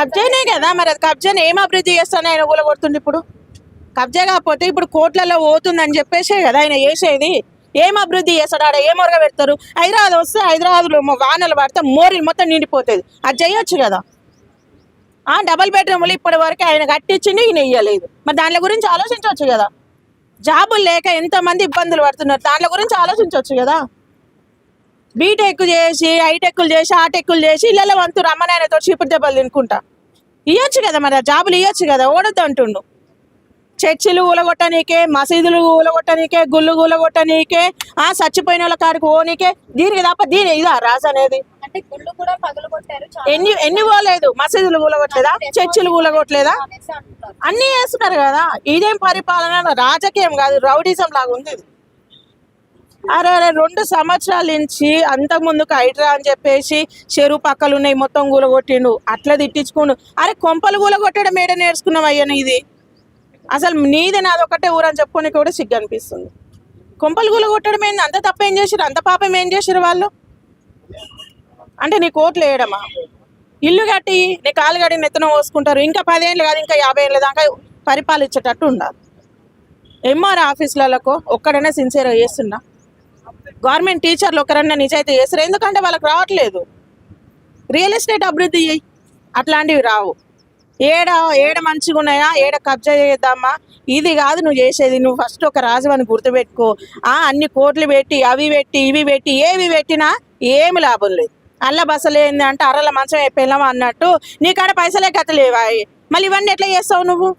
కబ్జానే కదా మరి, అది కబ్జాని ఏం అభివృద్ధి చేస్తాను ఆయన కూలగొడుతుంది ఇప్పుడు. కబ్జా కాకపోతే ఇప్పుడు కోట్లలో పోతుందని చెప్పేసే కదా ఆయన చేసేది. ఏం అభివృద్ధి చేస్తాడు, ఆడ ఏం మొరగ పెడతారు. హైదరాబాద్ వస్తే హైదరాబాద్లో వానలు పడితే మోరీలు మొత్తం నిండిపోతుంది, అది చేయొచ్చు కదా. డబల్ బెడ్రూమ్లు ఇప్పటి వరకు ఆయన కట్టించింది, ఈయన ఇయ్యలేదు. మరి దాని గురించి ఆలోచించవచ్చు కదా. జాబులు లేక ఎంతమంది ఇబ్బందులు పడుతున్నారు, దాని గురించి ఆలోచించవచ్చు కదా. బీటెక్ చేసి హైటెక్లు చేసి ఆటెక్కులు చేసి ఇళ్ళలో వంతు రమ్మనాయనతో చీపురు దెబ్బలు తినుకుంటా ఇవ్వచ్చు కదా. మరి ఆ జాబులు ఇవ్వచ్చు కదా, ఓడొద్దు అంటుండు. చర్చిలు ఊలగొట్టనీకే, మసీదులు ఊలగొట్టనీకే, గుళ్ళు ఊలగొట్టనీకే, చచ్చిపోయిన వాళ్ళ కాడికి ఓనికే, దీనికి తప్ప ఇదా రాజు అనేది. ఎన్ని పోలేదు, మసీదులు కూలగొట్టలేదా, చర్చిలు కూలగొట్టలేదా, అన్ని చేస్తున్నారు కదా. ఇదేం పరిపాలన, రాజకీయం కాదు, రౌడిజం లాగా ఉంది ఇది. అరే 2 సంవత్సరాల నుంచి అంతకుముందుకు హైడ్రా అని చెప్పేసి చెరువు పక్కలు ఉన్నాయి మొత్తం కూలగొట్టిండు, అట్లా తిట్టించుకోండు. అరే కొంపలు కూలగొట్టడం ఏడ నేర్చుకున్నావు అయ్యా ఇది. అసలు నీది నాది ఒకటే ఊరని చెప్పుకొని కూడా సిగ్గు అనిపిస్తుంది. కొంపలు కూలగొట్టడం ఏంది, అంత తప్ప ఏం చేశారు, అంత పాపం ఏం చేశారు వాళ్ళు. అంటే నీ కోట్లు వేయడమా, ఇల్లు కట్టి నీ కాలు గడి నెత్తన పోసుకుంటారు. ఇంకా 10 ఏళ్ళు కాదు, ఇంకా 50 ఏళ్ళ దాకా పరిపాలించేటట్టు ఉండాలి. ఎంఆర్ ఆఫీసులకు ఒక్కడైనా సిన్సియర్గా చేస్తున్నా, గవర్నమెంట్ టీచర్లు ఒకరన్నా నిజాయితీ చేస్తారు. ఎందుకంటే వాళ్ళకి రావట్లేదు. రియల్ ఎస్టేట్ అభివృద్ధి అట్లాంటివి రావు. ఏడ మంచిగా ఉన్నాయా, ఏడ కబ్జా చేద్దామా, ఇది కాదు నువ్వు చేసేది. నువ్వు ఫస్ట్ ఒక రాజువని గుర్తుపెట్టుకో. అన్ని కోట్లు పెట్టి అవి పెట్టి ఇవి పెట్టి ఏవి పెట్టినా ఏమి లాభం లేదు. అల్ల బసలు ఏంది అంటే అరల మంచం అయిపోయినామా అన్నట్టు నీ కాడ పైసలే గత లేవా. మళ్ళీ ఇవన్నీ ఎట్లా చేస్తావు నువ్వు.